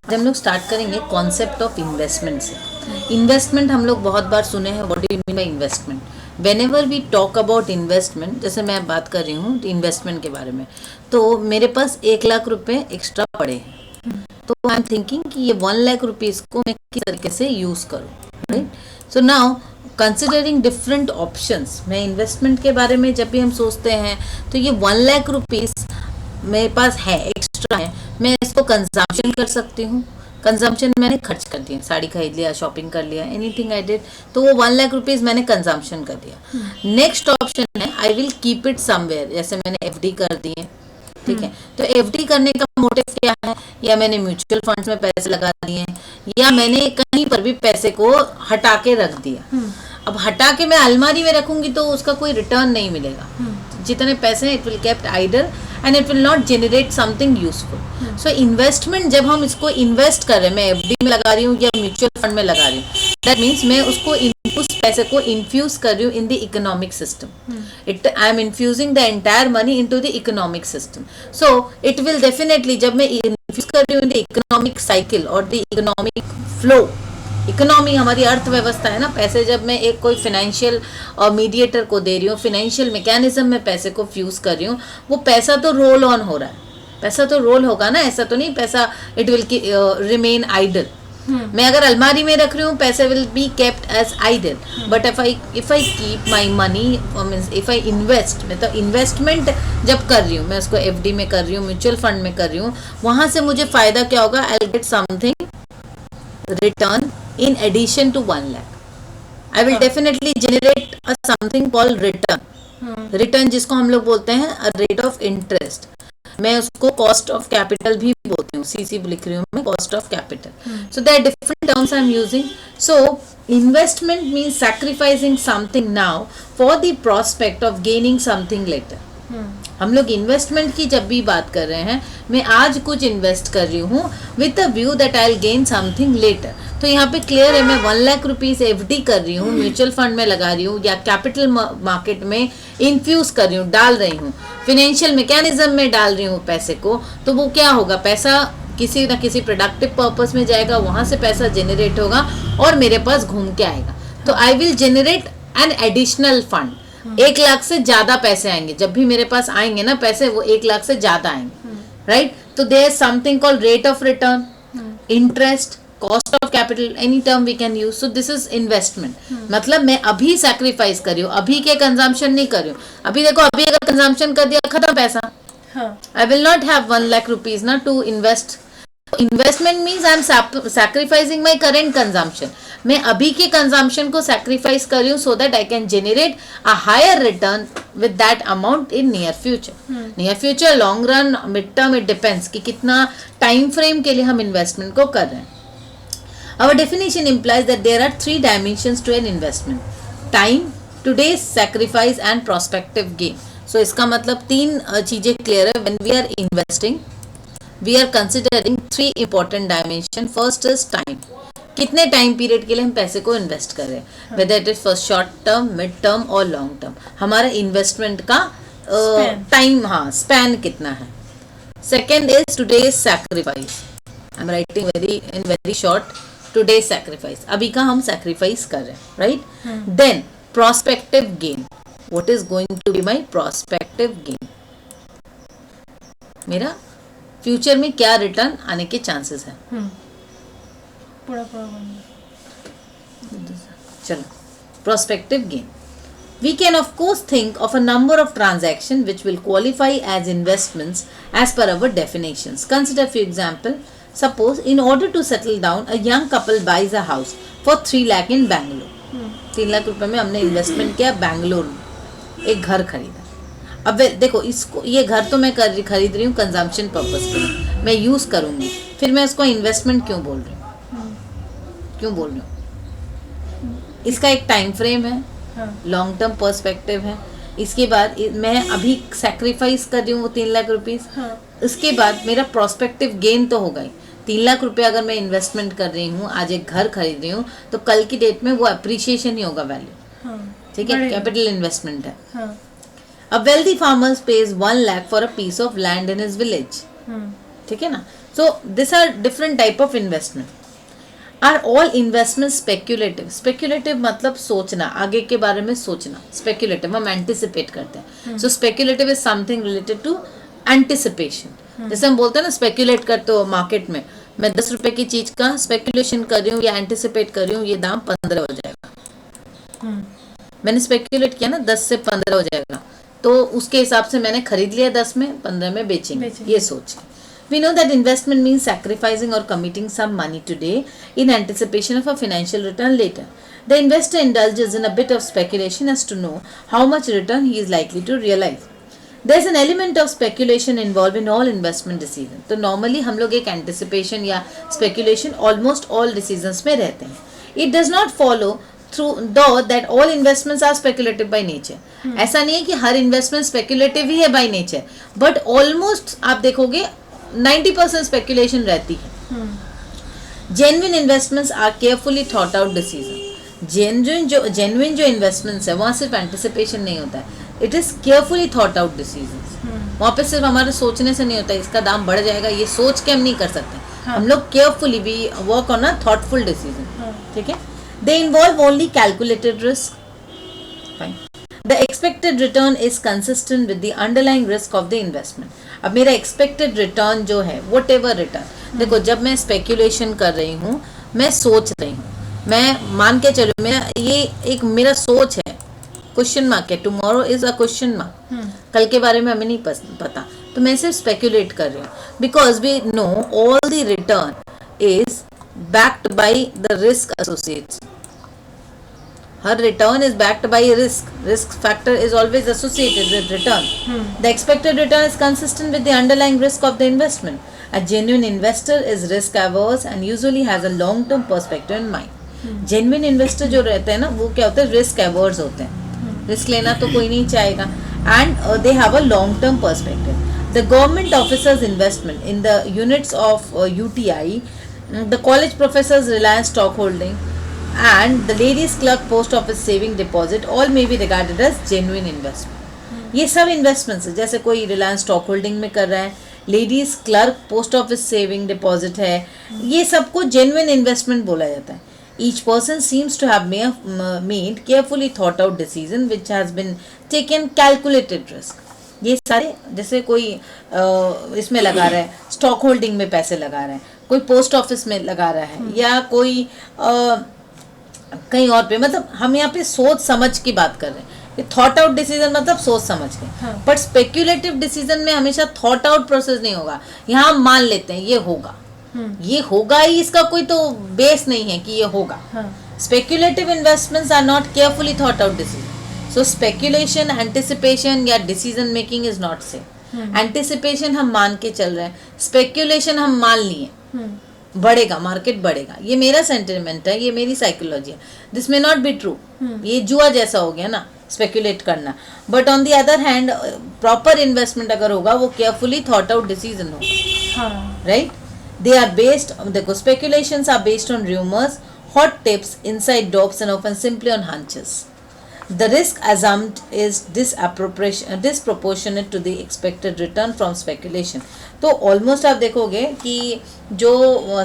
हम लोग स्टार्ट करेंगे कॉन्सेप्ट ऑफ इन्वेस्टमेंट से। इन्वेस्टमेंट हम लोग बहुत बार सुने हैं, what do you mean by investment. Whenever we talk about investment, जैसे मैं बात कर रही हूँ इन्वेस्टमेंट के बारे में, तो मेरे पास 1 लाख रुपए एक्स्ट्रा पड़े हैं, तो आई एम थिंकिंग कि ये 1 लाख रुपीज़ को मैं किस तरीके से यूज़ करूँ, right. So now considering different options, मैं इन्वेस्टमेंट के बारे में जब भी हम सोचते हैं तो ये 1 लाख रुपीज़ मेरे पास है, एक्स्ट्रा है, मैं इसको कंजम्पशन कर सकती हूँ। कंजम्पशन मैंने खर्च कर दिया, साड़ी खरीद लिया, शॉपिंग कर लिया, एनीथिंग आई डिड, तो वो 1 लाख रुपीज़ मैंने कंजम्पशन कर दिया। नेक्स्ट ऑप्शन है I will keep it somewhere, जैसे मैंने एफडी कर दी है, ठीक है। तो एफडी करने का मोटिव क्या है, या मैंने म्यूचुअल फंड्स में पैसे लगा दिए, या मैंने कहीं पर भी पैसे को हटा के रख दिया। अब हटा के मैं अलमारी में रखूंगी तो उसका कोई रिटर्न नहीं मिलेगा। जितने पैसे it will kept idle and it will not generate something useful. So investment जब हम इसको इन्वेस्ट कर रहे हैं, मैं एफडी में लगा रही हूँ या म्यूचुअल फंड में लगा रही हूँ, दैट मीन्स मैं उसको उस पैसे को इन्फ्यूज कर रही हूँ in the economic system. I am infusing the entire money into the economic system. So it will definitely, जब मैं इन्फ्यूज कर रही हूँ इन द इकोनॉमिक साइकिल और द इकोनॉमिक फ्लो, इकोनॉमी हमारी अर्थव्यवस्था है ना, पैसे जब मैं एक कोई फाइनेंशियल मीडिएटर को दे रही हूँ, फाइनेंशियल मैकेनिज्म में पैसे को फ्यूज कर रही हूँ, वो पैसा तो रोल ऑन हो रहा है, पैसा तो रोल होगा ना, ऐसा तो नहीं पैसा इट विल रिमेन आइडल। मैं अगर अलमारी में रख रही हूँ, पैसे will be kept as idle, but if I keep my money, means if I invest, मैं तो इन्वेस्टमेंट जब कर रही हूँ, मैं उसको एफडी में कर रही हूँ, म्यूचुअल फंड में कर रही हूँ, वहां से मुझे फायदा क्या होगा, I will get something return in addition to 1 lakh. I will definitely generate a something called return. Return जिसको हम लोग बोलते हैं रेट ऑफ इंटरेस्ट, मैं उसको कॉस्ट ऑफ कैपिटल भी बोलती हूँ, सीसी लिख रही हूँ मैं, cost of capital. So there different terms I am using. So investment means sacrificing something now for the prospect of gaining something later. हम लोग इन्वेस्टमेंट की जब भी बात कर रहे हैं, मैं आज कुछ इन्वेस्ट कर रही हूँ with the view that I will gain something later. तो यहाँ पे क्लियर है, मैं 1 लाख रुपीज एफडी कर रही हूँ, म्यूचुअल फंड में लगा रही हूँ, या कैपिटल मार्केट में इन्फ्यूज कर रही हूँ, डाल रही हूँ, फाइनेंशियल मैकेनिज्म में डाल रही हूँ पैसे को, तो वो क्या होगा, पैसा किसी न किसी प्रोडक्टिव पर्पस में जाएगा, वहां से पैसा जनरेट होगा और मेरे पास घूम के आएगा। तो I will generate an additional fund, 1 lakh से ज्यादा पैसे आएंगे, जब भी मेरे पास आएंगे ना पैसे, वो 1 लाख से ज्यादा आएंगे, राइट। तो there is something called rate of return, interest, cost of capital, any term we can use. So this is investment. मतलब मैं अभी सैक्रिफाइस कर रही हूँ, अभी के कंजम्पशन नहीं कर रही हूँ। अभी देखो, अभी अगर कंजम्पशन कर दिया, खत्म पैसा, I will not have 1 lakh rupees ना to invest. Investment means I am sacrificing my current consumption. मैं अभी के कंजम्पशन को सैक्रिफाइस कर रही हूँ so that I can generate a higher return with that amount in near future. Near future, long run, mid term, it depends कि कितना time frame के लिए हम इन्वेस्टमेंट को कर रहे हैं। Our definition implies that there are 3 dimensions to an investment: time, today's sacrifice and prospective gain. So इसका मतलब 3 चीजें क्लियर है। When we are investing, we are considering 3 important dimension. First is time. कितने time period के लिए हम पैसे को इन्वेस्ट कर रहे हैं, whether it is for short term, mid term और long term. हमारा इन्वेस्टमेंट का टाइम, हाँ, स्पैन कितना है। Second is today's sacrifice. I'm writing very short. Today sacrifice, अभी का हम सैक्रिफाइस कर रहे हैं, right. Then prospective gain, what is going to be my prospective gain, मेरा फ्यूचर में क्या रिटर्न आने के चांसेस हैं। चलो, prospective gain, we can of course think of a number of transactions which will qualify as investments as per our definitions. Consider for example, suppose in order to settle down, a young couple buys a house for 3 lakh in Bangalore. 3 lakh रुपए में हमने investment किया, बैंगलोर में एक घर खरीदा। अब देखो, इसको, ये घर तो मैं खरीद रही हूँ कंजम्पशन पर्पस के लिए, मैं यूज करूंगी, फिर मैं उसको इन्वेस्टमेंट क्यों बोल रही हूँ, इसका एक टाइम फ्रेम है, लॉन्ग टर्म पर्सपेक्टिव है। इसके बाद मैं अभी सैक्रिफाइस कर रही हूँ वो 3 लाख रुपीज, उसके बाद मेरा प्रोस्पेक्टिव गेन तो होगा ही। 3 लाख रुपए अगर मैं इन्वेस्टमेंट कर रही हूँ, आज एक घर खरीद रही हूँ, तो कल की डेट में वो अप्रिसिएशन ही होगा, वैल्यू, ठीक है, कैपिटल इन्वेस्टमेंट है। A wealthy farmer pays 1 lakh for a piece of land in his village, ठीक है ना। So these are different type of investment. Are all investments speculative? Speculative मतलब सोचना, आगे के बारे में सोचना. Speculative हम anticipate करते हैं. So speculative is something related to anticipation. जैसे हम बोलते हैं ना speculate करते हो मार्केट में, मैं 10 रुपए की चीज का स्पेकुलेशन कर रही हूँ या एंटिसिपेट कर रही हूँ, ये दाम 15 हो जाएगा. मैंने स्पेकुलेट किया ना 10 से 15 हो जाएगा, तो उसके हिसाब से मैंने खरीद लिया 10 में, 15 में बेचेंगे. ये सोच. We know that investment means sacrificing or committing some money today in anticipation of a financial return later. The investor indulges in a bit of speculation as to know how much return he is likely to realize. There is an element of speculation involved in all investment decisions. तो normally हम लोग एक anticipation या speculation almost all decisions में रहते हैं. It does not follow through though that all investments are speculative by nature. ऐसा नहीं है कि हर investment speculative ही है by nature, but almost आप देखोगे 90% speculation रहती है. Genuine investments are carefully thought out decision. Genuine जो investments है वहाँ सिर्फ anticipation नहीं होता है, it is carefully thought out decisions. वहाँ पे सिर्फ हमारे सोचने से नहीं होता है इसका दाम बढ़ जाएगा, ये सोच के हम नहीं कर सकते. हम लोग carefully we work on a thoughtful decision. ठीक है. They involve only calculated risk. Fine. The expected return is consistent with the underlying risk of the investment. अब मेरा expected return जो है whatever return, देखो जब मैं speculation कर रही हूँ, मैं सोच रही हूँ, मैं मान के चलो मेरा ये एक मेरा सोच है, क्वेश्चन मार्क है, tomorrow is a question mark, कल के बारे में हमें नहीं पता, तो मैं सिर्फ स्पेक्यूलेट कर रही हूँ. Because we know all the return is backed by the risk associates. हर return is backed by risk factor is always associated with return. The expected return is consistent with the underlying risk of the investment. A genuine investor is risk averse and usually has a long term perspective in mind. Genuine investor जो रहते हैं ना वो क्या होते हैं, risk averse होते हैं, रिस्क लेना तो कोई नहीं चाहेगा, and they have a long term perspective. The government officers investment in the units of UTI, the college professors Reliance stock holding and the ladies clerk post office saving deposit all may be regarded as genuine investment. ये सब investments है, जैसे कोई Reliance stock holding में कर रहा है, ladies clerk post office saving deposit है, ये सबको जेन्युइन इन्वेस्टमेंट बोला जाता है. Each person seems to have made carefully thought out decision which has been taken calculated risk. ये सारे जैसे कोई इसमें लगा रहा है, स्टॉक होल्डिंग में पैसे लगा रहा है, कोई पोस्ट ऑफिस में लगा रहा है, या कोई कहीं और पे, मतलब हम यहाँ पे सोच समझ की बात कर रहे हैं. थॉट आउट डिसीजन मतलब सोच समझ के, बट स्पेक्यूलेटिव डिसीजन में हमेशा थॉट आउट प्रोसेस नहीं होगा. यहाँ हम मान लेते हैं ये होगा ही, इसका कोई तो बेस नहीं है कि ये होगा. Speculative investments are not carefully thought out decision. So speculation, anticipation या decision making is not same. Anticipation हम मान के चल रहे हैं, स्पेक्यूलेशन हम मान लिए बढ़ेगा, मार्केट बढ़ेगा, ये मेरा सेंटिमेंट है, ये मेरी साइकोलॉजी है. This may not be true. ये जुआ जैसा हो गया ना स्पेक्यूलेट करना. But on the other hand proper investment अगर होगा वो केयरफुली थॉट आउट डिसीजन होगा, राइट. दे आर बेस्ड, देखो speculations are based on rumours, hot tips, inside jobs and often simply on hunches. The risk assumed is disproportionate to the expected return from speculation. तो almost आप देखोगे कि जो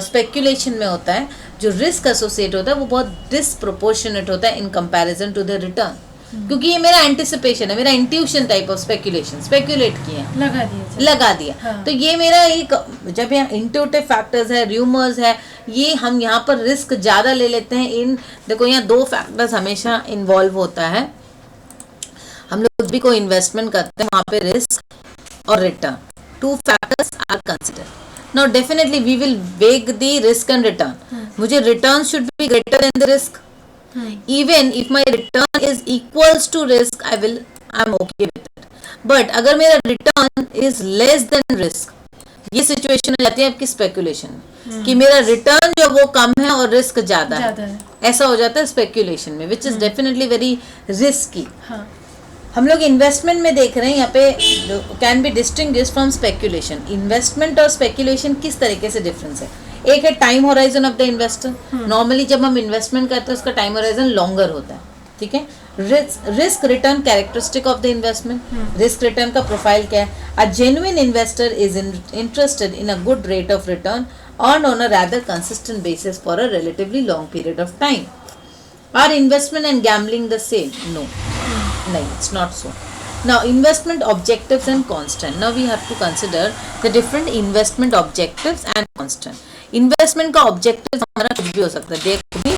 speculation में होता है, जो रिस्क एसोसिएट होता है वो बहुत डिसप्रोपोर्शनेट होता है in comparison to the return. क्योंकि ये मेरा एंटिसिपेशन है, मेरा intuition type of speculation, speculate किया, लगा दिया. तो ये मेरा एक, जब यहाँ इंट्यूटिव फैक्टर्स है, र्यूमर्स है, ये हम यहाँ पर रिस्क ज़्यादा ले लेते हैं. इन देखो यहाँ दो फैक्टर्स हमेशा इन्वॉल्व होता है. हम लोग भी कोई इन्वेस्टमेंट करते हैं वहाँ पे रिस्क और return, two factors are consider. Now definitely we will weigh the risk and return. मुझे return should be greater than the risk. Even if my return is equals to risk, I'm okay with it. But अगर मेरा return is less than risk, ये situation हो जाती है आपकी speculation में, कि मेरा रिटर्न जो वो कम है और रिस्क ज्यादा है. ऐसा हो जाता है स्पेकुलेशन में, which is definitely very risky. हम लोग इन्वेस्टमेंट में देख रहे हैं यहाँ पे can be distinguished from speculation. Investment और स्पेकुलेशन किस तरीके से डिफरेंस है. एक है time horizon of the investor. Normally जब हम इन्वेस्टमेंट करते हैं उसका टाइम होराइजन लॉन्गर होता है, ठीक है, risk return characteristic of the investment, risk return का प्रोफाइल क्या है? A genuine investor is interested in a good rate of return earned on a rather consistent basis for a relatively long period of time. Are investment and gambling the same? No, no, it's not so. Now, investment objectives and constant. Now we have to consider the different investment objectives and constant. Investment का objectives हमारा कुछ भी हो सकता है. There could be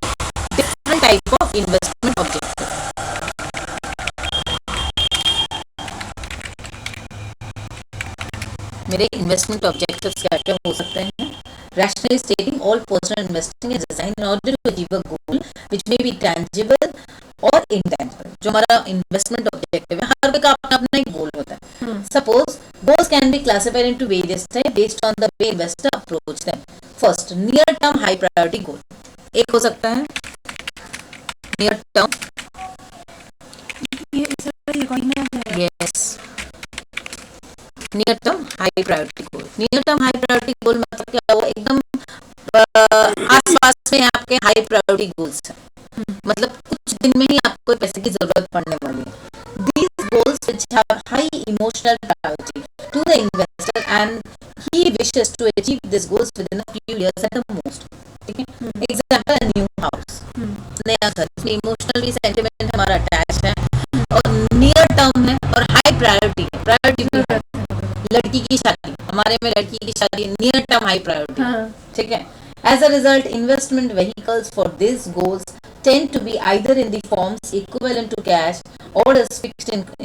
different type of investment objectives. मेरे investment objectives क्या क्या हो सकते हैं? Rationally stating, all personal investing is designed in order to achieve a goal which may be tangible और intangible. जो हमारा investment objective है, हर का अपना अपना एक goal होता है. Suppose goals can be classified into various types based on the way investor approach them. First, near term high priority goal. एक हो सकता है near term. Yes. Near term high priority goal. Near term high priority goal मतलब क्या हुआ? एकदम आसपास में आपके हाई प्रायोरिटी गोल्स हैं, मतलब कुछ दिन में ही आपको पैसे की जरूरत पड़ने वाली है. These goals which have high emotional priority to the investor and he wishes to achieve these goals within a few years at the most. ठीक है? Example, a new house, नया घर, इसमें इमोशनल भी सेंटिमेंट हमारा अटैच है और near term है और हाई प्रायोरिटी है. प्रायोरिटी है लड़की की शादी, हमारे में लड़की की शादी नियर टर्म हाई प्रायोरिटी. ठीक है? As a result, investment vehicles for these goals tend to be either in the forms equivalent to cash or as fixed income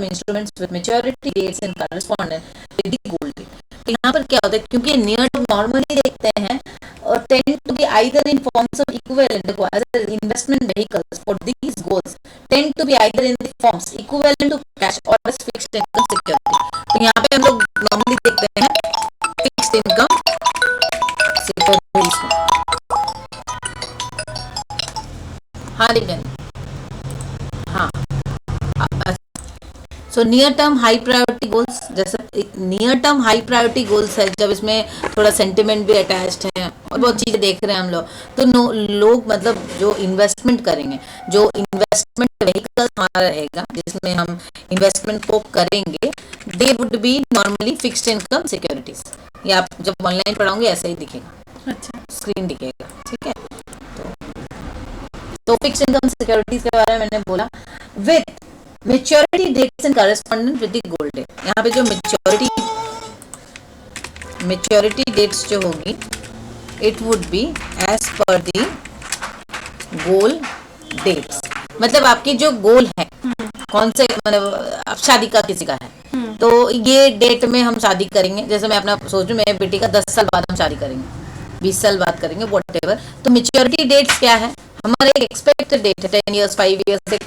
instruments with maturity dates and correspondent with the goal date. तो यहाँ पर क्या होता है, क्योंकि near term normally देखते हैं और tend to be either in forms of equivalent as investment vehicles for these goals tend to be either in the forms equivalent to cash or as fixed income security. तो यहाँ पे हम लोग normally देखते हैं फिक्स्ड इनकम सिक्योरिटीज में. हाँ return, हाँ. So near term high priority goals, जैसे near term high priority goals है जब इसमें थोड़ा सेंटिमेंट भी अटैच्ड है और बहुत चीज़ें देख रहे हैं हम लोग, तो लोग मतलब जो इन्वेस्टमेंट करेंगे, जो इन्वेस्टमेंट व्हीकल हमारा रहेगा जिसमें हम इन्वेस्टमेंट को करेंगे, they would be normally fixed income securities. या आप जब ऑनलाइन पढ़ाओगे ऐसा ही दिखेगा. अच्छा, स्क्रीन दिखेगा. ठीक है? तो फिक्स्ड इनकम सिक्योरिटीज के बारे में मैंने बोला. With maturity dates and correspondent with the goal date. यहाँ पे जो मेच्योरिटी डेट्स जो होगी, it would be as per the goal dates. मतलब आपकी जो गोल है कौन से, मतलब अब शादी का किसी का है तो ये डेट में हम शादी करेंगे. जैसे मैं अपना सोचूं मेरे बेटी का 10 साल बाद हम शादी करेंगे, 20 साल बाद करेंगे, वॉट एवर. तो मेच्योरिटी डेट्स क्या है? हमारा एक एक्सपेक्टेड डेट है 10 years 5 years एक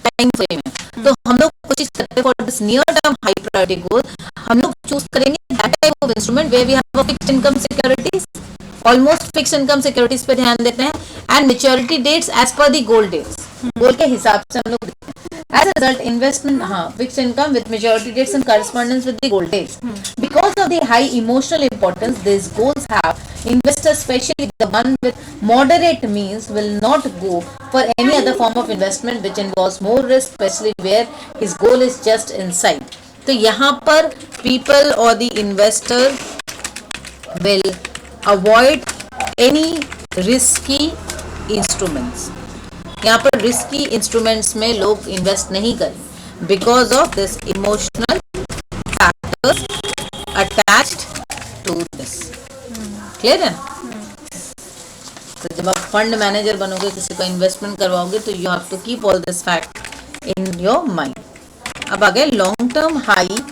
टाइम फ्रेम है. तो हम लोग कोशिश करते हैं for this near term high priority goal हम लोग चूज करेंगे that type of instrument where we have a fixed income securities, almost fixed income securities पे ध्यान देते हैं, and maturity dates as per the goal dates, goal के हिसाब से हम लोग. As a result, investment, fixed income with maturity dates and correspondence with the goal dates. Because of the high emotional importance these goals have, investors, especially the one with moderate means, will not go for any other form of investment which involves more risk, especially where his goal is just inside. तो यहाँ पर people or the investor will avoid any risky instruments. यहाँ पर risky instruments में लोग invest नहीं करें because of this emotional factors attached to this. Clear है? तो जब आप फंड मैनेजर बनोगे, किसी को इन्वेस्टमेंट करवाओगे, तो you have to keep all this fact in your mind. अब आ गए long term high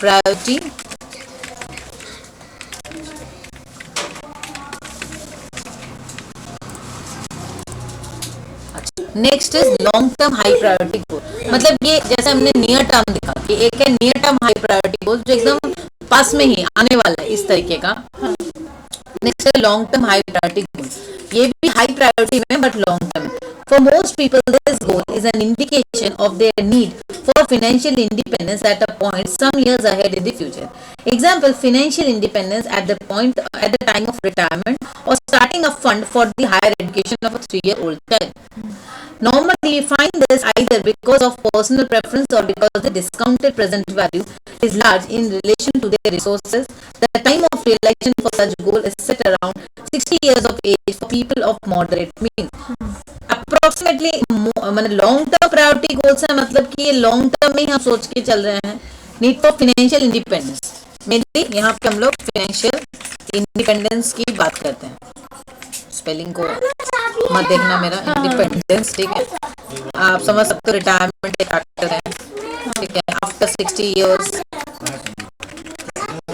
priority. Next is long term high priority goal. मतलब ये जैसे हमने नियर टर्म दिखा कि एक है नियर टर्म हाई प्रायोरिटी गोल जो एकदम पास में ही आने वाला है, इस तरीके का. नेक्स्ट है long term high priority goal. ये भी हाई प्रायोरिटी में but long term. For most people this goal is an indication of their need for financial independence at a point some years ahead in the future. Example, financial independence at the time of retirement, or starting a fund for the higher education of a 3-year-old child. Normally, we find this either because of personal preference or because the discounted present value is large in relation to their resources. The time of realization for such goal is set around 60 years of age for people of moderate means. Approximately मैंने long term priority goals है, मतलब कि ये long term में ही हम सोच के चल रहे हैं. Need for financial independence, mainly यहाँ पे हम लोग फाइनेंशियल इंडिपेंडेंस की बात करते हैं. स्पेलिंग को मत देखना मेरा, इंडिपेंडेंस, ठीक है. आप समझ सकते हो रिटायरमेंट एक फैक्टर है, ठीक है. आफ्टर 60 इयर्स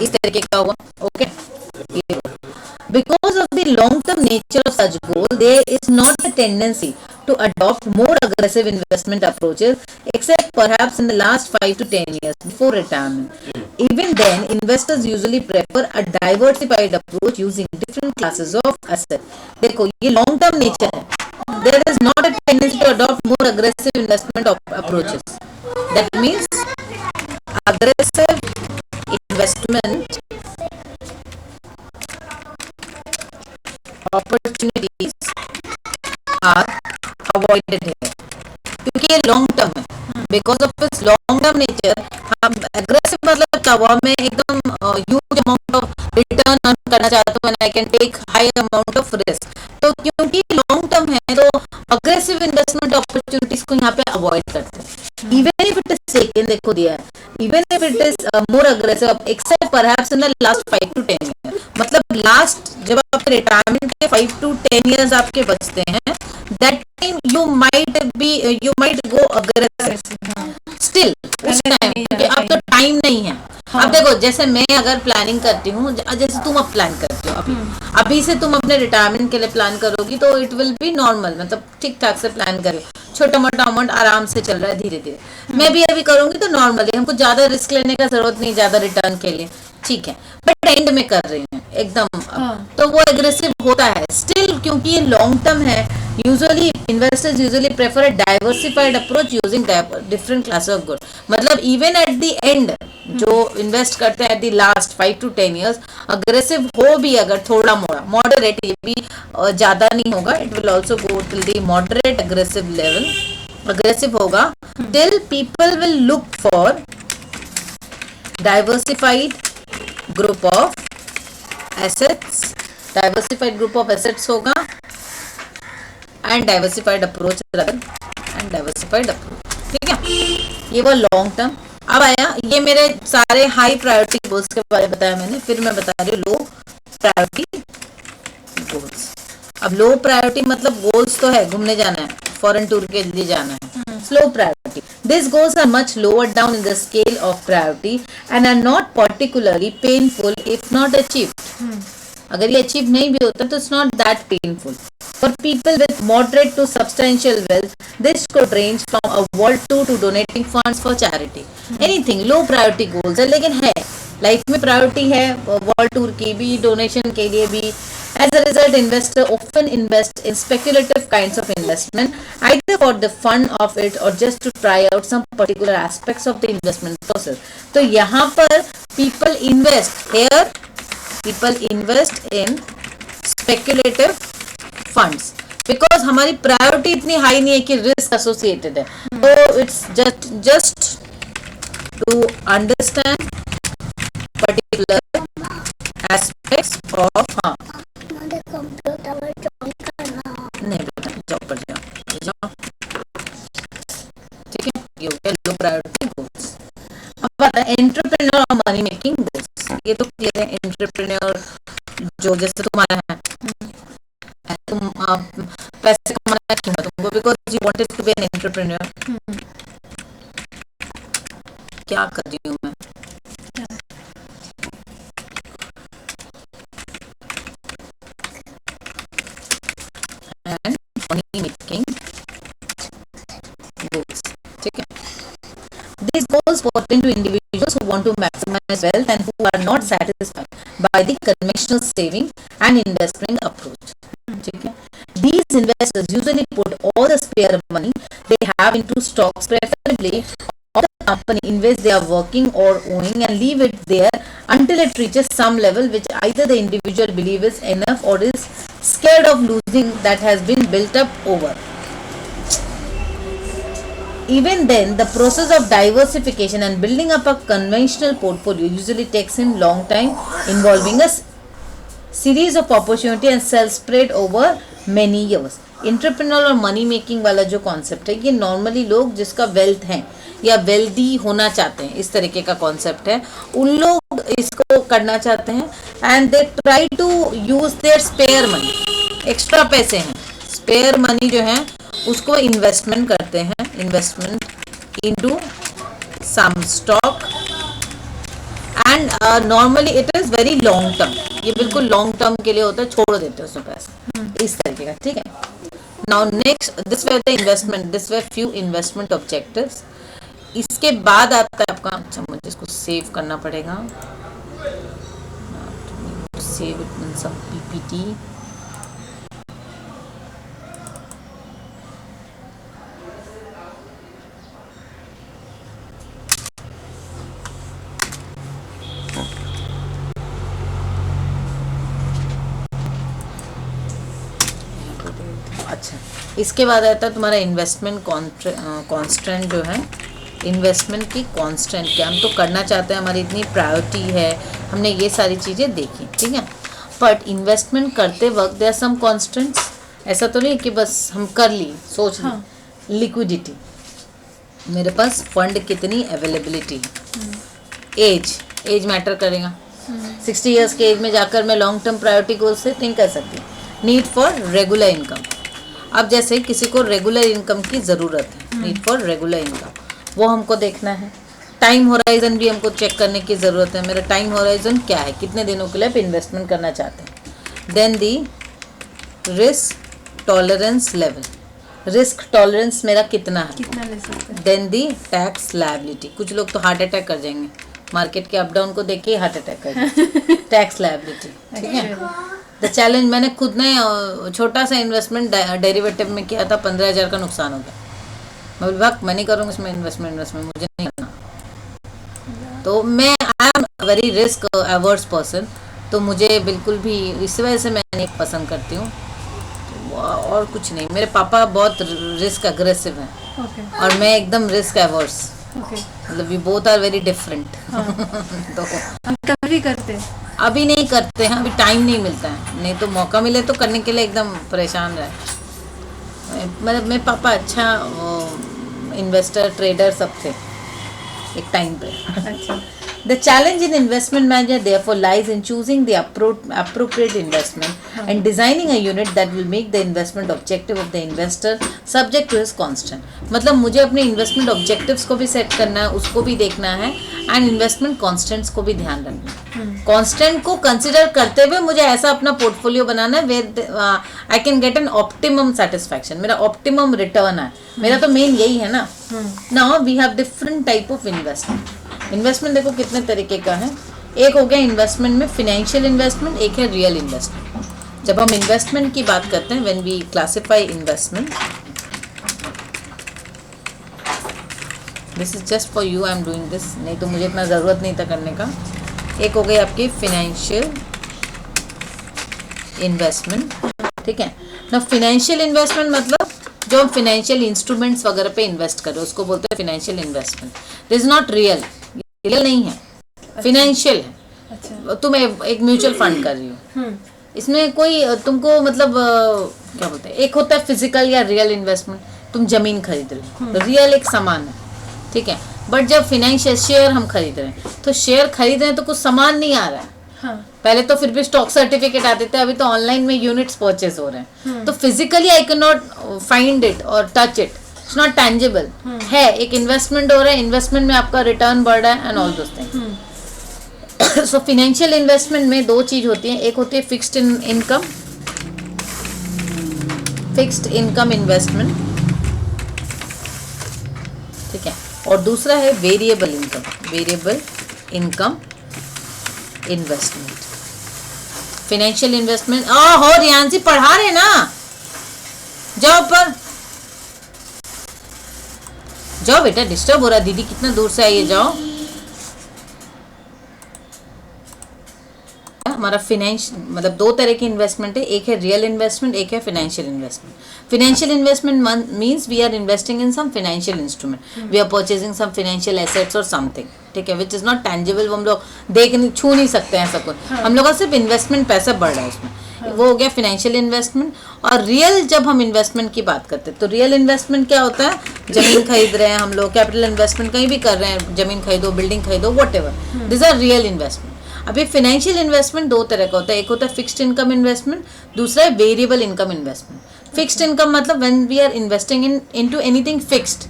इस तरीके का हुआ. Okay, because of the long-term nature of such goal, there is not a tendency to adopt more aggressive investment approaches, except perhaps in the last 5 to 10 years before retirement. Even then, investors usually prefer a diversified approach using different classes of assets. देखो, ये long-term nature है. There is not a tendency to adopt more aggressive investment approaches. That means aggressive investment opportunities are avoided here, क्योंकि ये long term है. Because of its long term nature, हम aggressive मतलब क्या हुआ, मैं एकदम huge amount of return earn करना चाहता हूँ, I can take high amount of risk. तो क्योंकि लॉन्ग टर्म है तो अग्रेसिव इन्वेस्टमेंट अपॉर्चुनिटीज को यहाँ पे अवॉइड करते हैं. Even if it is second, देखो दिया है, even if it is more aggressive except perhaps in the last 5 to 10 years. मतलब लास्ट जब आपके रिटायरमेंट के 5 to 10 years आपके बचते हैं, that time you might go aggressive still उस टाइम, क्योंकि अब तो टाइम नहीं है. अब देखो, जैसे मैं अगर प्लानिंग करती हूँ, जैसे तुम अब प्लान करती हो, अभी से तुम अपने रिटायरमेंट के लिए प्लान करोगी तो इट विल बी नॉर्मल, मतलब ठीक ठाक से प्लान करो, छोटा मोटा अमाउंट आराम से चल रहा है धीरे धीरे. मैं भी अभी करूंगी तो नॉर्मली, हमको ज्यादा रिस्क लेने का जरूरत नहीं ज्यादा रिटर्न के लिए, ठीक है. बट एंड में कर रही हैं एकदम, तो वो एग्रेसिव होता है स्टिल, क्योंकि ये लॉन्ग टर्म है. Usually investors usually prefer a diversified approach using different class of good. मतलब इवन एट द एंड जो इन्वेस्ट करते हैं at the last 5 to 10 years, aggressive हो भी अगर थोड़ा मोड़ा, मॉडरेट, ये भी ज्यादा नहीं होगा, it will also go till the moderate aggressive level. Aggressive होगा till people will look for diversified group of assets. Diversified group of assets होगा and diversified approach, and diversified approach, ठीक है. ये वो लॉन्ग टर्म. अब आया, ये मेरे सारे हाई प्रायोरिटी गोल्स के बारे में बताया मैंने, फिर मैं बता रही हूँ लो प्रायोरिटी गोल्स. अब लो प्रायोरिटी मतलब गोल्स तो है, घूमने जाना है, फॉरेन टूर के लिए जाना है. Slow priority, these goals are much lower down in the scale of priority and are not particularly painful if not achieved. अगर ये अचीव नहीं भी होता तो it's not that painful. For people with moderate to substantial wealth, this could range from a world tour to donating funds for charity. Anything low priority goals है, लेकिन है life में प्रायोरिटी है वर्ल्ड टूर की भी, donation के लिए भी. As a result, investors often invest in speculative kinds of investment, either for the fun of it or just to try out some particular aspects of the investment process. तो यहाँ पर people invest in speculative funds because हमारी priority इतनी high नहीं है कि risk associated है. तो it's just to understand particular aspects of. हाँ नहीं बेटा, जॉब पर जाओ, ठीक है. ये हो गया लो प्रायोरिटी गोल्स. अब बात है एंटरप्रेन्योर और मनी मेकिंग गोल्स. ये तो क्लियर है. एंटरप्रेन्योर जो जैसे तुम्हारा है, तुम पैसे कमाना क्यों है तुमको, because you wanted to be an entrepreneur. क्या कर रही हूँ मैं, money making goals, ठीक है. These goals pertain to individuals who want to maximize wealth and who are not satisfied by the conventional saving and investing approach, ठीक है. These investors usually put all the spare money they have into stocks, preferably of the company in which they are working or owning and leave it there until it reaches some level which either the individual believes is enough or is scared of losing that has been built up over. Even then, the process of diversification and building up a conventional portfolio usually takes him long time, involving a series of opportunity and sell spread over many years. Entrepreneur और money making वाला जो concept है ये normally लोग जिसका wealth है या wealthy होना चाहते हैं, इस तरीके का कॉन्सेप्ट है, उन लोग इसको करना चाहते हैं and they try to use their spare money. Extra पैसे हैं, स्पेयर मनी जो है उसको इन्वेस्टमेंट करते हैं, investment into some stock and normally it is very long term. ये बिल्कुल लॉन्ग टर्म के लिए होता है, छोड़ देते हैं उसमें पैसे, इस तरीके का. ठीक है. Now next, this way the investment, this way few investment objectives. इसके बाद आता है आपका, अच्छा मुझे इसको सेव करना पड़ेगा, save it in some PPT. अच्छा, इसके बाद आता है तुम्हारा इन्वेस्टमेंट कॉन्स्टेंट जो है, इन्वेस्टमेंट की कॉन्स्टेंट क्या हम तो करना चाहते हैं, हमारी इतनी प्रायोरिटी है, हमने ये सारी चीज़ें देखी. ठीक है. बट इन्वेस्टमेंट करते वक्त देयर सम कॉन्स्टेंट्स. ऐसा तो नहीं कि बस हम कर ली, सोच ली. लिक्विडिटी, मेरे पास फंड कितनी अवेलेबिलिटी है. एज मैटर करेगा. 60 ईयर्स के एज में जाकर मैं लॉन्ग टर्म प्रायोरिटी गोल से नहीं कर सकती. Need for regular income. अब जैसे किसी को रेगुलर इनकम की ज़रूरत है, नीड फॉर रेगुलर इनकम, वो हमको देखना है. टाइम होराइजन भी हमको चेक करने की ज़रूरत है. मेरा टाइम होराइजन क्या है, कितने दिनों के लिए आप इन्वेस्टमेंट करना चाहते हैं. Then the risk tolerance level, risk tolerance मेरा कितना है, कितना ले सकते हैं. Then the tax liability. कुछ लोग तो हार्ट अटैक कर जाएंगे, मार्केट के अप डाउन को देख के ही हार्ट अटैक कर जाएंगे. Tax liability. ठीक है. द चैलेंज, मैंने खुद ने छोटा सा इन्वेस्टमेंट डेरिवेटिव में किया था, 15,000 का नुकसान हो गया. मैं बोली भाग, मैं नहीं करूँगा इसमें इन्वेस्टमेंट मुझे नहीं करना. तो मैं I am very risk averse person, तो मुझे बिल्कुल भी इस वजह से मैं नहीं पसंद करती हूँ. और कुछ नहीं, मेरे पापा बहुत रिस्क अग्रेसिव हैं. Okay. और मैं एकदम रिस्क अवर्स. Okay. मतलब we both are very different. तो हम कभी करते हैं, अभी नहीं करते हैं, अभी टाइम नहीं मिलता है, नहीं तो मौका मिले तो करने के लिए एकदम परेशान रहे. मतलब मेरे पापा अच्छा इन्वेस्टर ट्रेडर सब थे एक टाइम पे. अच्छा. The challenge in investment manager therefore lies in choosing the appropriate investment and designing a unit that will make the investment objective of the investor subject to his constant. मतलब मुझे अपने investment objectives को भी set करना है, उसको भी देखना है, and investment constants को भी ध्यान रखना है. Constant को कंसिडर करते हुए मुझे ऐसा अपना पोर्टफोलियो बनाना है where I can get an optimum satisfaction. मेरा optimum return है, मेरा तो मेन यही है ना. Now we have different type of investment. Investment देखो कितने तरीके का है. एक हो गया इन्वेस्टमेंट में फिनेंशियल इन्वेस्टमेंट, एक है रियल इन्वेस्टमेंट. जब हम इन्वेस्टमेंट की बात करते हैं, when we classify investment, this is just for you, I am doing this, नहीं तो मुझे इतना ज़रूरत नहीं था करने का. एक हो गई आपकी फिनेंशियल इन्वेस्टमेंट. ठीक है ना. फिनेंशियल इन्वेस्टमेंट मतलब जो हम फिनेंशियल इंस्ट्रूमेंट्स वगैरह पे इन्वेस्ट करें उसको बोलते हैं financial investment. This is not real, real नहीं है, फिनेंशियल है. अच्छा. तुम एक म्यूचुअल फंड कर रही हो, इसमें कोई तुमको मतलब क्या बोलते हैं, एक होता है फिजिकल या रियल इन्वेस्टमेंट, तुम जमीन खरीद रहे हो, रियल एक सामान है. ठीक है. बट जब फिनेंशियल शेयर हम खरीद रहे हैं, तो शेयर खरीद रहे हैं तो कुछ सामान नहीं आ रहा है. हाँ. पहले तो फिर भी स्टॉक सर्टिफिकेट आते थे, अभी तो ऑनलाइन में यूनिट्स परचेज हो रहे हैं. तो physically I can not find it और touch it, it's not tangible. है एक इन्वेस्टमेंट हो रहा है, इन्वेस्टमेंट में आपका रिटर्न बढ़ रहा है and all those things. So financial investment में दो चीज होती है, एक होती है फिक्स्ड इनकम इन्वेस्टमेंट. ठीक है. और दूसरा है variable income investment. Financial investment हो रियांसी पढ़ा रहे ना, जाओ ऊपर जाओ बेटा, डिस्टर्ब हो रहा है, दीदी कितना दूर से आई है, जाओ। हमारा मतलब दो तरह की इन्वेस्टमेंट है, एक है रियल इन्वेस्टमेंट, एक है financial investment. Financial investment means we are investing in some financial instrument, we are purchasing some financial assets और समथिंग, ठीक है, विच इज नॉट टैंजिबल, वो हम लोग देख नहीं, छू नहीं सकते हैं ऐसा कुछ, हम लोग का सिर्फ इन्वेस्टमेंट पैसा बढ़ रहा है उसमें, वो हो गया फाइनेंशियल इन्वेस्टमेंट। और रियल जब हम इन्वेस्टमेंट की बात करते हैं तो रियल इन्वेस्टमेंट क्या होता है, जमीन खरीद रहे हैं हम लोग, कैपिटल इन्वेस्टमेंट कहीं भी कर रहे हैं, जमीन खरीदो, बिल्डिंग खरीदो, whatever, this are real investment. अभी फाइनेंशियल इन्वेस्टमेंट दो तरह का होता है, एक होता है फिक्स्ड इनकम इन्वेस्टमेंट, दूसरा है variable income investment. Fixed income मतलब when we are investing into anything fixed,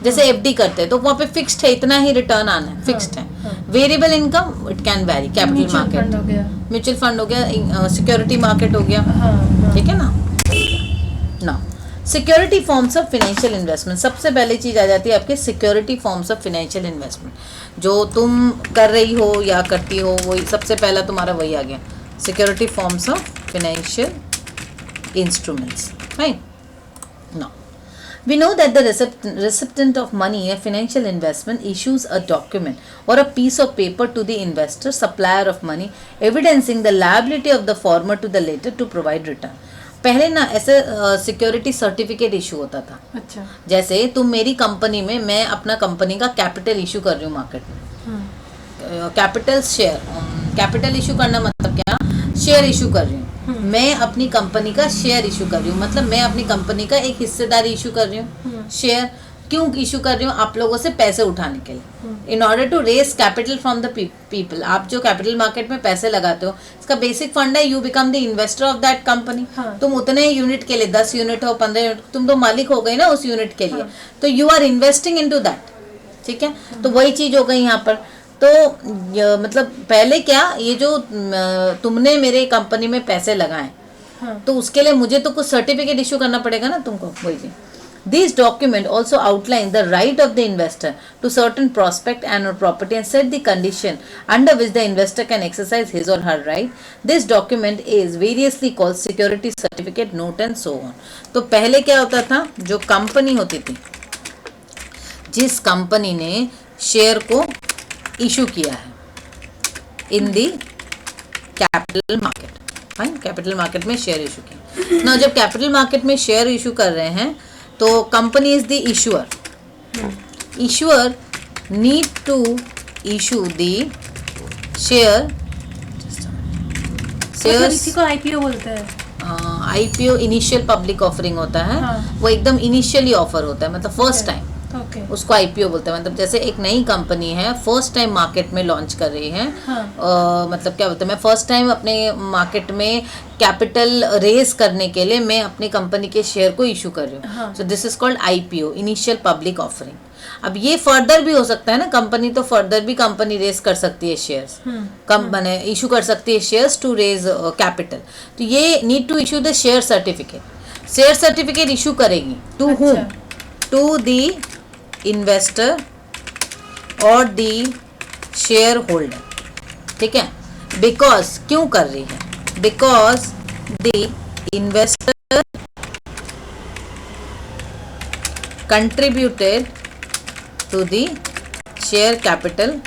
जैसे एफडी करते हैं तो वहाँ पे फिक्स्ड है, इतना ही रिटर्न आना है, फिक्स्ड है। Variable income it can very, capital market, mutual fund हो गया, सिक्योरिटी मार्केट हो गया, ठीक है ना। Security forms of financial investment, सबसे पहली चीज आ जाती है आपके security forms of financial investment, जो तुम कर रही हो या करती हो, वही सबसे पहला तुम्हारा वही आ गया, security forms of financial instruments, right. Now we know that the recipient of money in a financial investment issues a document or a piece of paper to the investor, supplier of money, evidencing the liability of the former to the latter to provide return. पहले ना ऐसे security certificate issue होता था। अच्छा। जैसे तुम मेरी company में, मैं अपना कंपनी का कैपिटल इशू कर रही हूँ मार्केट में, कैपिटल शेयर, कैपिटल इशू करना मतलब क्या, शेयर इशू कर रही हूँ, मैं अपनी कंपनी का शेयर इशू कर रही हूँ, मतलब मैं अपनी कंपनी का एक हिस्सेदारी इशू कर रही हूँ। शेयर क्यों इशू कर रही हूँ, आप लोगों से पैसे उठाने के लिए, in order to raise capital from the people. आप जो कैपिटल मार्केट में पैसे लगाते हो, इसका बेसिक फंड है, you become the investor of that company. तुम उतने यूनिट के लिए, 10 यूनिट हो, 15 यूनिट, तुम तो मालिक हो गई ना उस यूनिट के लिए, तो you are investing into that, ठीक है। तो वही चीज हो गई यहाँ पर। तो मतलब पहले क्या, ये जो तुमने मेरे कंपनी में पैसे लगाए, तो उसके लिए मुझे तो कुछ सर्टिफिकेट इशू करना पड़ेगा ना तुमको, वही चीज। These document also outline the right of the investor to certain prospect and or property and set the condition under which the investor can exercise his or her right. This document is variously called security certificate, note and so on. तो पहले क्या होता था, जो company होती थी, जिस company ने शेयर को इशू किया है in the capital market, fine, capital market में शेयर इशू किया ना, जब कैपिटल मार्केट में शेयर इशू कर रहे हैं तो company is the issuer, issuer need to issue the share, इसी को आईपीओ बोलते हैं। आईपीओ इनिशियल पब्लिक ऑफरिंग होता है, वो एकदम इनिशियली ऑफर होता है, मतलब फर्स्ट टाइम, उसको आईपीओ बोलते हैं। मतलब जैसे एक नई कंपनी है, फर्स्ट टाइम मार्केट में लॉन्च कर रही है, मतलब क्या बोलते हैं, मैं फर्स्ट टाइम अपने मार्केट में कैपिटल रेज करने के लिए मैं अपनी कंपनी के शेयर को इशू कर रही हूँ, सो this is called IPO, initial public offering. अब ये फर्दर भी हो सकता है ना, कंपनी तो फर्दर भी कंपनी रेज कर सकती है शेयर्स, कंपनी इशू कर सकती है शेयर्स टू रेज कैपिटल। तो ये need to issue the share certificate, share certificate issue करेगी to whom, to the investor और द शेयर होल्डर, ठीक है। बिकॉज क्यों कर रही है, because the investor contributed to the share capital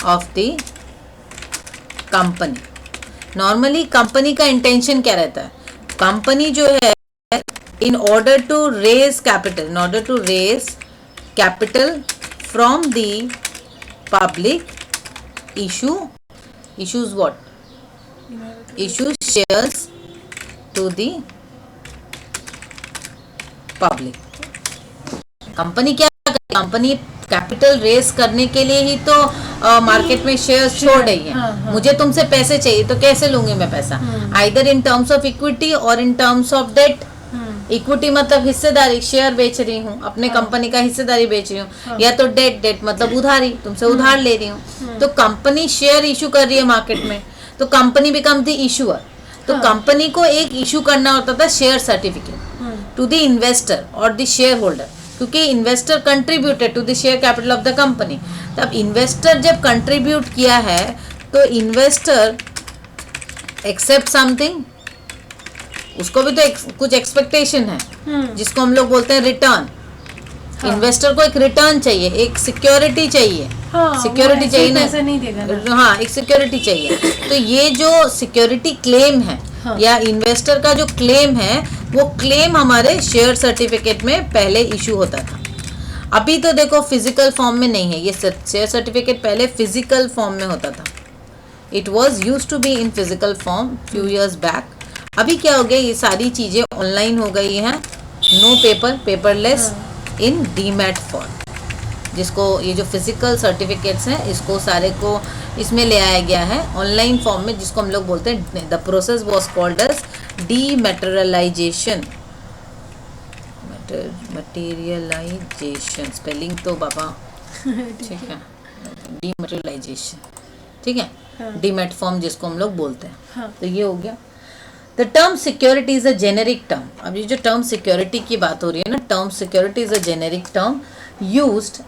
of the company. Normally company का intention क्या रहता है, कंपनी जो है in order to raise capital from the public issues what, issues shares to the public। Company क्या करे, company capital race करने के लिए ही तो मार्केट में शेयर्स छोड़ रही है। मुझे तुमसे पैसे चाहिए तो कैसे लूंगी मैं पैसा, either in terms of equity और in terms of debt. Equity मतलब हिस्सेदारी, शेयर बेच रही हूँ, अपने कंपनी का हिस्सेदारी बेच रही हूँ, या तो डेट मतलब उधारी, तुमसे उधार ले रही हूँ। तो कंपनी शेयर इशू कर रही है मार्केट में, तो कंपनी बिकम द इशूअर। तो कंपनी को एक इशू करना होता था share certificate to the investor और द शेयर होल्डर, क्योंकि investor contributed to the share capital of the company. तब इन्वेस्टर जब कंट्रीब्यूट किया है तो इन्वेस्टर एक्सेप्ट समथिंग, उसको भी तो कुछ एक्सपेक्टेशन है, जिसको हम लोग बोलते हैं रिटर्न, हाँ। इन्वेस्टर को एक रिटर्न चाहिए, एक सिक्योरिटी चाहिए, हाँ, सिक्योरिटी वो ऐसे चाहिए ना, पैसे नहीं देगा ना। हाँ एक सिक्योरिटी चाहिए। तो ये जो सिक्योरिटी क्लेम है हाँ। या इन्वेस्टर का जो क्लेम है, वो क्लेम हमारे शेयर सर्टिफिकेट में पहले इशू होता था। अभी तो देखो फिजिकल फॉर्म में नहीं है, ये शेयर सर्टिफिकेट पहले फिजिकल फॉर्म में होता था। It was use to be in physical form few years back. अभी क्या हो गया, ये सारी चीज़ें ऑनलाइन हो गई हैं, नो पेपर, पेपरलेस, इन डीमैट फॉर्म। जिसको ये जो फिजिकल सर्टिफिकेट्स हैं, इसको सारे को इसमें ले आया गया है ऑनलाइन फॉर्म में, जिसको हम लोग बोलते हैं the process was called as dematerialisation. Materialisation spelling तो बाबा ठीक है, डीमैटेरियलाइजेशन, ठीक है, डीमैट फॉर्म जिसको हम लोग बोलते हैं। हाँ। तो ये हो गया। The term security is a generic term. अब ये जो टर्म सिक्योरिटी की बात हो रही है ना, term security is a generic term used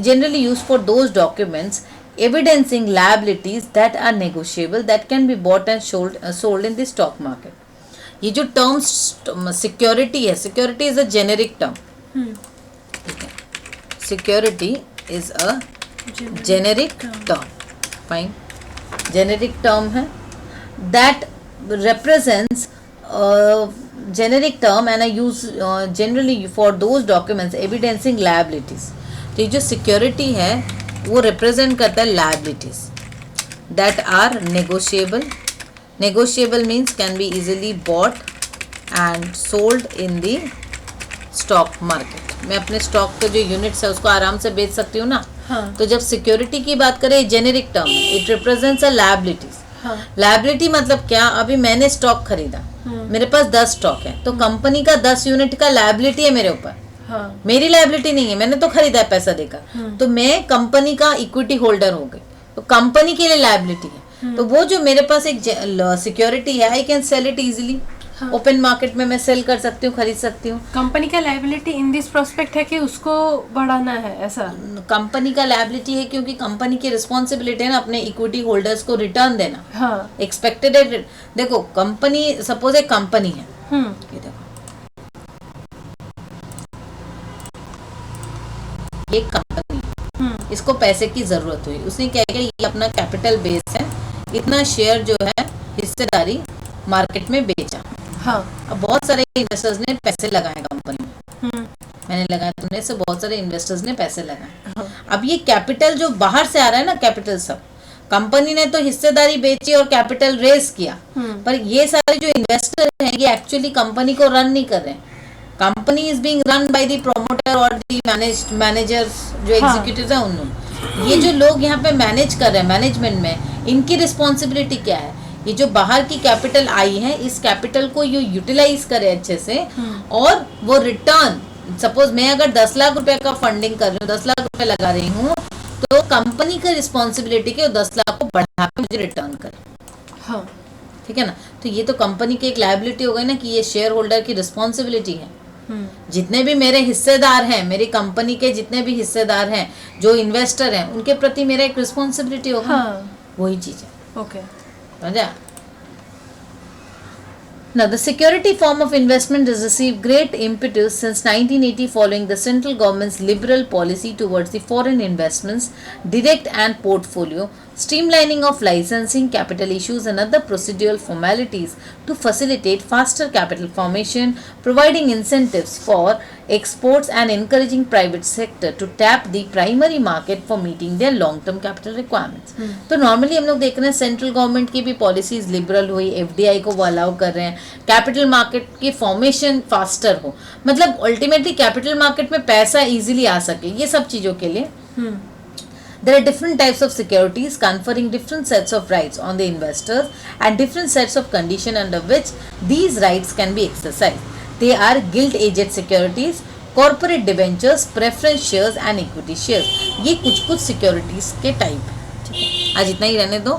generally used for those documents evidencing liabilities that are negotiable that can be bought and sold in the stock market. ये जो टर्म सिक्योरिटी है, security is a generic term, ठीक है, security is a generic term, fine, generic term है, that represents generic term and I use generally for those documents evidencing liabilities. तो ये जो security है वो रिप्रेजेंट करता है liabilities that are negotiable. Negotiable means can be easily bought and sold in the stock market. मैं अपने stock के जो यूनिट्स है उसको आराम से बेच सकती हूँ ना। हाँ। तो जब सिक्योरिटी की बात करें, generic term, it represents a liabilities. Liability मतलब क्या, अभी मैंने स्टॉक खरीदा, मेरे पास 10 स्टॉक है, तो कंपनी का 10 यूनिट का लायबिलिटी है मेरे ऊपर। हाँ। मेरी लायबिलिटी नहीं है, मैंने तो खरीदा है पैसा देकर, तो मैं कंपनी का इक्विटी होल्डर हो गई, तो कंपनी के लिए लायबिलिटी है। तो वो जो मेरे पास एक सिक्योरिटी है, I can sell it easily, open market में मैं सेल कर सकती हूँ, खरीद सकती हूँ। कंपनी का लायबिलिटी इन दिस प्रोस्पेक्ट है कि उसको बढ़ाना है, ऐसा कंपनी का लायबिलिटी है क्योंकि कंपनी की रिस्पॉन्सिबिलिटी है ना अपने इक्विटी होल्डर्स को रिटर्न देना। हाँ। एक्सपेक्टेड, देखो कंपनी, सपोज एक कंपनी है, ये देखो एक कंपनी, इसको पैसे की जरूरत हुई, उसने क्या किया, ये अपना कैपिटल बेस है, इतना शेयर जो है हिस्सेदारी मार्केट में बेचा। हाँ। अब बहुत सारे इन्वेस्टर्स ने पैसे लगाए कंपनी में, मैंने लगाया, तुमने से बहुत सारे इन्वेस्टर्स ने पैसे लगाए। अब ये कैपिटल जो बाहर से आ रहा है ना, कैपिटल सब कंपनी ने तो हिस्सेदारी बेची और कैपिटल रेज किया, पर ये सारे जो इन्वेस्टर हैं ये एक्चुअली कंपनी को रन नहीं कर रहे हैं। Company is being run by the promoter और द मैनेजर्स, जो एग्जीक्यूटिव्स हैं उन। ये जो लोग यहाँ पे मैनेज कर रहे हैं, मैनेजमेंट में, इनकी रिस्पॉन्सिबिलिटी क्या है, ये जो बाहर की कैपिटल आई है, इस कैपिटल को ये यूटिलाइज करे अच्छे से, और वो रिटर्न, सपोज मैं अगर 10 लाख रुपए का फंडिंग कर रही हूँ, 10 लाख रुपए लगा रही हूँ, तो कंपनी का रिस्पॉन्सिबिलिटी के 10 लाख को बढ़ा के मुझे रिटर्न करे। हाँ। ठीक है ना, तो ये तो कंपनी की एक लायबिलिटी हो गई ना, कि ये शेयर होल्डर की रिस्पॉन्सिबिलिटी है। जितने भी मेरे हिस्सेदार हैं, मेरी कंपनी के जितने भी हिस्सेदार हैं, जो इन्वेस्टर हैं, उनके प्रति मेरा एक रिस्पॉन्सिबिलिटी होगा। वही चीज है। ओके, समझा? Now, the security form of investment has received great impetus since 1980 following the central government's liberal policy towards the foreign investments, direct and portfolio, streamlining of licensing, capital issues and other procedural formalities to facilitate faster capital formation, providing incentives for exports and encouraging private sector to tap the primary market for meeting their long-term capital requirements. तो normally हम लोग देख रहे हैं central government की भी policies liberal हुई, FDI को वो अलाउ कर रहे हैं, कैपिटल मार्केट की फॉर्मेशन फास्टर हो, मतलब अल्टीमेटली कैपिटल मार्केट में पैसा इजीली आ सके, ये सब चीज़ों के लिए there are different types of securities conferring different sets of rights on the investors and different sets of conditions under which these rights can be exercised. They are gilt-edged securities, corporate debentures, preference shares and equity shares. ये कुछ securities के type है। ठीक है, आज इतना ही रहने दो।